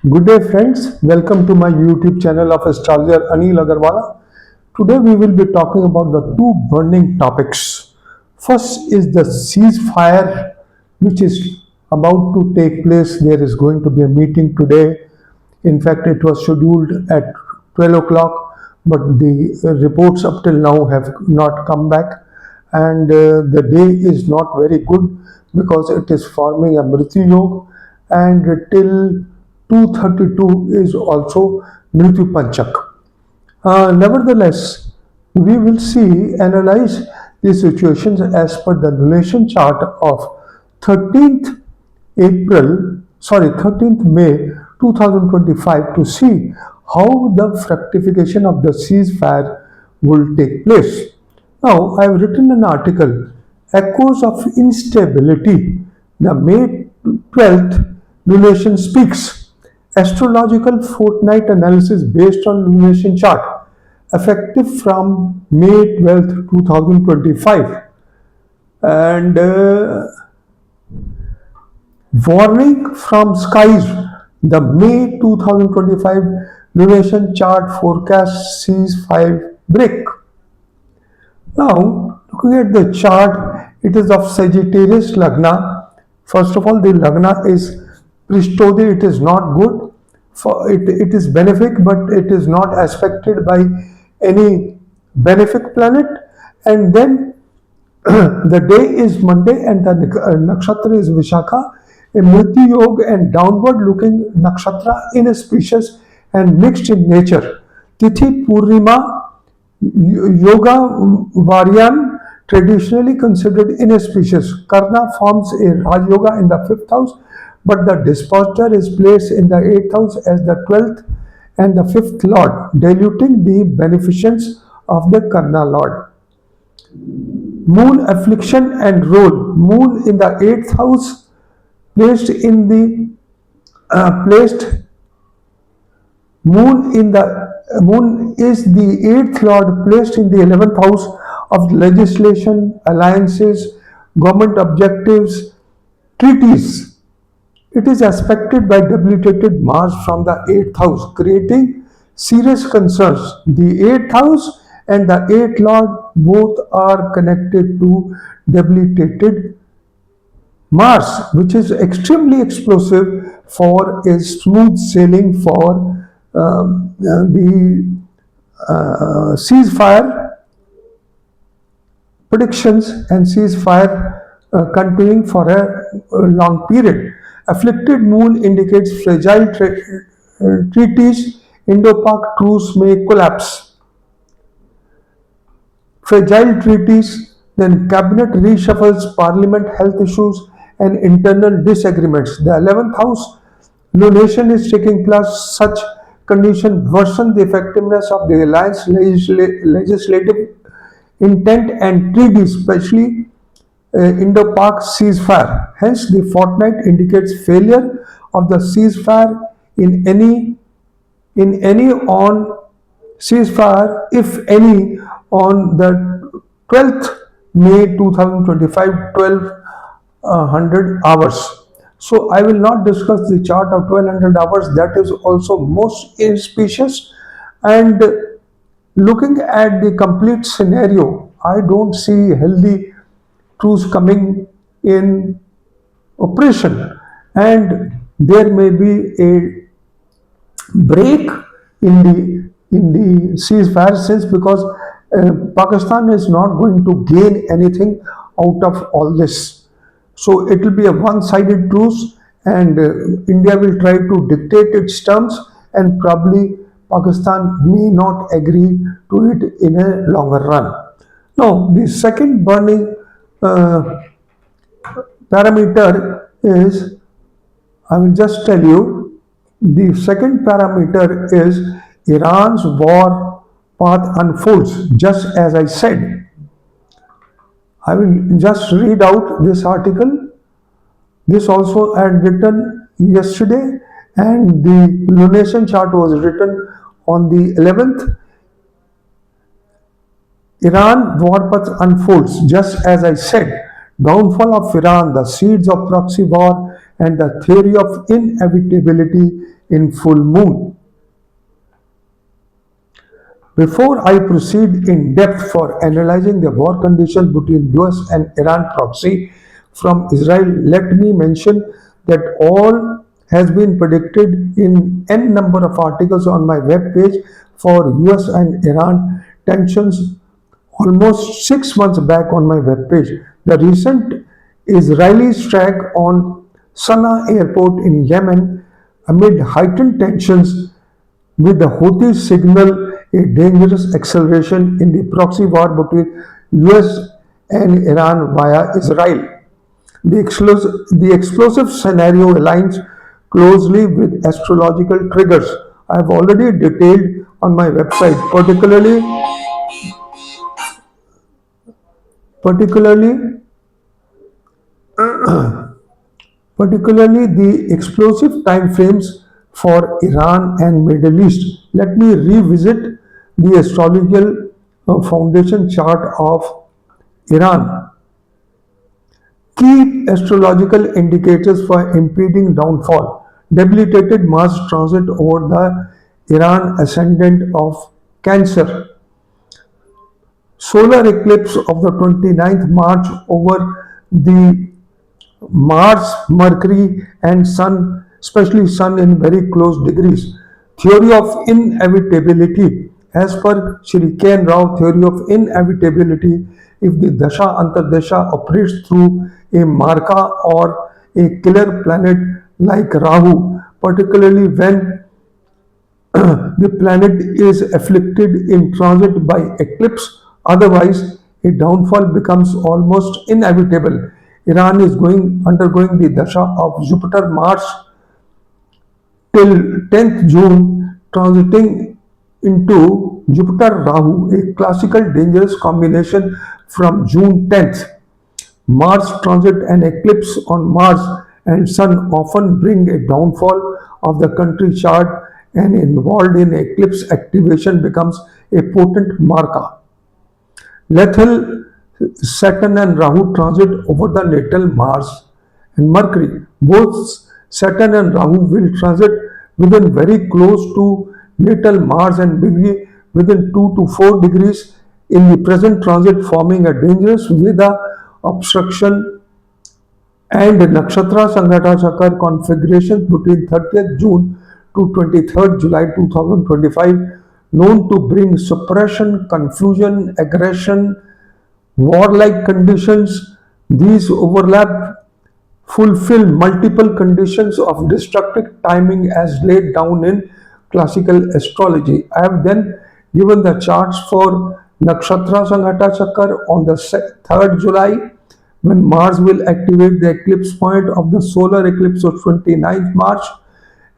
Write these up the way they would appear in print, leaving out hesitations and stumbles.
Good day friends, welcome to my YouTube channel of astrologer Anil Agarwala. Today we will be talking about the two burning topics. First is the ceasefire which is about to take place. There is going to be a meeting today. In fact, it was scheduled at 12 o'clock, but the reports up till now have not come back, and the day is not very good because it is forming a Mrityu Yoga, and till 2:32 is also Mrityu Panchak. Nevertheless, we will analyze the situations as per the lunation chart of 13th 13th May 2025 to see how the fructification of the ceasefire will take place. Now, I have written an article, Echoes of Instability, the May 12th Lunation Speaks. Astrological fortnight analysis based on lunation chart, effective from May 12th, 2025. And warning from skies, the May 2025 lunation chart forecast sees 5 break. Now, looking at the chart, it is of Sagittarius Lagna. First of all, the Lagna is Prishtodi, it is not good. It is benefic, but it is not aspected by any benefic planet. And then the day is Monday and the nakshatra is Vishakha, a Mrityu Yoga and downward looking nakshatra, inauspicious and mixed in nature. Tithi Purnima, Yoga Varyan, traditionally considered inauspicious. Karna forms a Raj Yoga in the 5th house, but the dispositor is placed in the 8th house as the 12th and the 5th lord, diluting the beneficence of the Karna lord. Moon affliction and role. Moon in the 8th house, Moon is the 8th lord placed in the 11th house of legislation, alliances, government objectives, treaties. It is aspected by debilitated Mars from the 8th house, creating serious concerns. The 8th house and the 8th lord both are connected to debilitated Mars, which is extremely explosive for a smooth sailing for the ceasefire predictions and ceasefire continuing for a long period. Afflicted moon indicates fragile treaties. Indo-Pak truce may collapse. Fragile treaties, then cabinet reshuffles, parliament health issues, and internal disagreements. The 11th house lunation is taking place. Such condition worsen the effectiveness of the alliance legislative intent and treaties, especially Indo-Pakceasefire. Hence, the fortnight indicates failure of the ceasefire in any on ceasefire, if any, on the 12th May 2025, 1200 hours. So I will not discuss the chart of 1200 hours. That is also most inauspicious. And looking at the complete scenario, I don't see healthy truths coming in operation, and there may be a break in the ceasefire, since because Pakistan is not going to gain anything out of all this. So it will be a one-sided truce, and India will try to dictate its terms, and probably Pakistan may not agree to it in a longer run. Now, the second burning parameter is, I will just tell you, the second parameter is Iran's war path unfolds, just as I said. I will just read out this article. This also I had written yesterday, and the lunation chart was written on the 11th. Iran war path unfolds, just as I said. Downfall of Iran, the seeds of proxy war and the theory of inevitability in full moon. Before I proceed in depth for analyzing the war conditions between US and Iran proxy from Israel, let me mention that all has been predicted in n number of articles on my web page for US and Iran tensions almost 6 months back on my web page. The recent Israeli strike on Sana'a airport in Yemen amid heightened tensions with the Houthis signal a dangerous acceleration in the proxy war between US and Iran via Israel. The explosive scenario aligns closely with astrological triggers I have already detailed on my website, particularly particularly the explosive time frames for Iran and Middle East. Let me revisit the astrological foundation chart of Iran. Key astrological indicators for impending downfall. Debilitated Mars transit over the Iran ascendant of Cancer. Solar eclipse of the 29th March over the Mars, Mercury, and Sun, especially Sun in very close degrees. Theory of inevitability. As per Shri K. N. Rao, theory of inevitability, if the dasha antardasha operates through a Maraka or a killer planet like Rahu, particularly when the planet is afflicted in transit by eclipse, otherwise a downfall becomes almost inevitable. Iran is undergoing the dasha of Jupiter Mars till 10th June, transiting into Jupiter Rahu, a classical dangerous combination from June 10th. Mars transit and eclipse on Mars and Sun often bring a downfall of the country chart, and involved in eclipse activation becomes a potent marker. Lethal Saturn and Rahu transit over the natal Mars and Mercury. Both Saturn and Rahu will transit within very close to natal Mars and be within 2 to 4 degrees in the present transit, forming a dangerous Veda obstruction and Nakshatra Sanghata Chakra configurations between 30th June to 23rd July 2025, known to bring suppression, confusion, aggression, warlike conditions. These overlap fulfill multiple conditions of destructive timing as laid down in classical astrology. I have then given the charts for Nakshatra Sanghata Chakra on the 3rd July when Mars will activate the eclipse point of the solar eclipse of 29th March,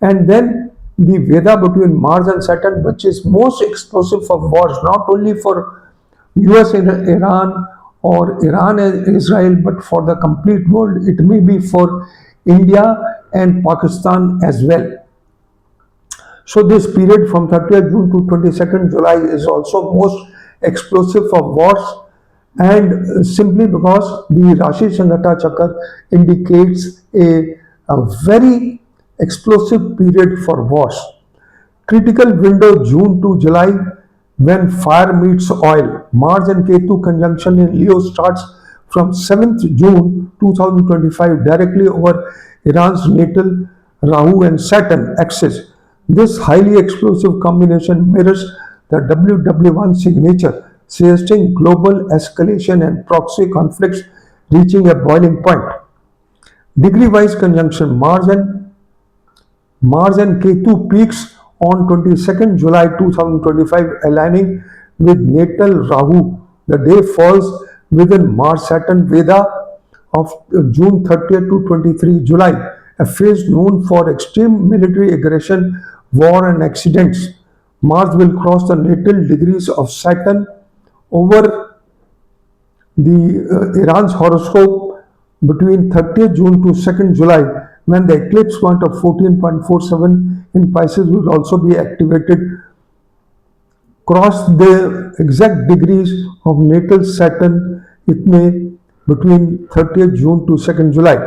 and then the Veda between Mars and Saturn, which is most explosive for wars, not only for US and Iran or Iran and Israel, but for the complete world. It may be for India and Pakistan as well. So this period from 30th June to 22nd July is also most explosive for wars, and simply because the Rashi Sanghata Chakra indicates a very explosive period for wars. Critical window June to July when fire meets oil. Mars and Ketu conjunction in Leo starts from 7th June 2025 directly over Iran's natal Rahu and Saturn axis. This highly explosive combination mirrors the WW1 signature, suggesting global escalation and proxy conflicts reaching a boiling point. Degree-wise conjunction Mars and Ketu peaks on 22nd July 2025, aligning with natal Rahu. The day falls within Mars-Saturn Veda of June 30th to 23 July, a phase known for extreme military aggression, war and accidents. Mars will cross the natal degrees of Saturn over the Iran's horoscope between 30th June to 2nd July, when the eclipse point of 14.47 in Pisces will also be activated. Cross the exact degrees of natal Saturn itne between 30th June to 2nd July.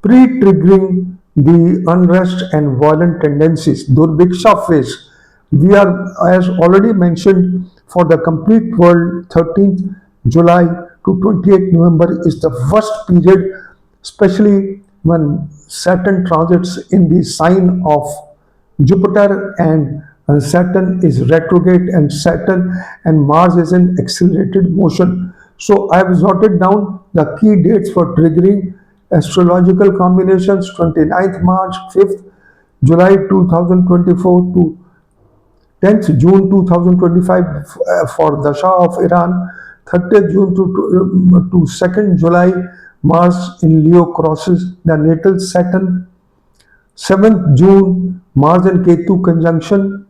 pre-triggering the unrest and violent tendencies. Durbiksha phase. We are, as already mentioned, for the complete world, 13th July to 28th November is the worst period, especially when Saturn transits in the sign of Jupiter, and Saturn is retrograde, and Saturn and Mars is in accelerated motion. So I have jotted down the key dates for triggering astrological combinations: 29th March, 5th July 2024 to 10th June 2025 for dasha of Iran, 30th June to 2nd July Mars in Leo crosses the natal Saturn, 7th June, Mars and Ketu conjunction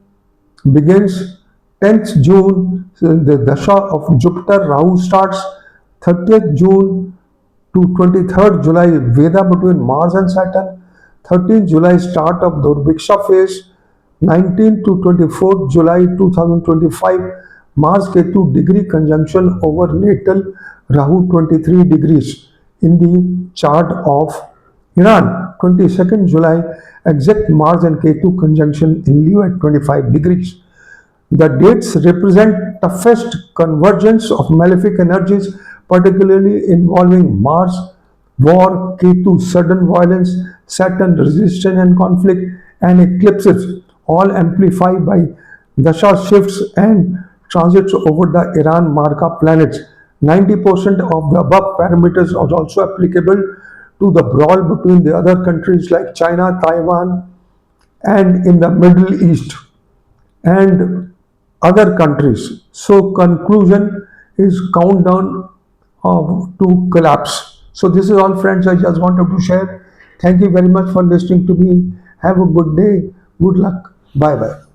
begins. 10th June, the dasha of Jupiter, Rahu starts. 30th June to 23rd July, Veda between Mars and Saturn. 13th July, start of Durbiksha phase. 19th to 24th July 2025, Mars Ketu degree conjunction over natal Rahu 23 degrees in the chart of Iran. 22nd July, exact Mars and Ketu conjunction in Leo at 25 degrees. The dates represent toughest convergence of malefic energies, particularly involving Mars, war, Ketu, sudden violence, Saturn, resistance and conflict, and eclipses, all amplified by dasha shifts and transits over the Iran Maraka planets. 90% of the above parameters are also applicable to the brawl between the other countries like China, Taiwan, and in the Middle East and other countries. So conclusion is countdown to collapse. So this is all, friends, I just wanted to share. Thank you very much for listening to me. Have a good day. Good luck. Bye bye.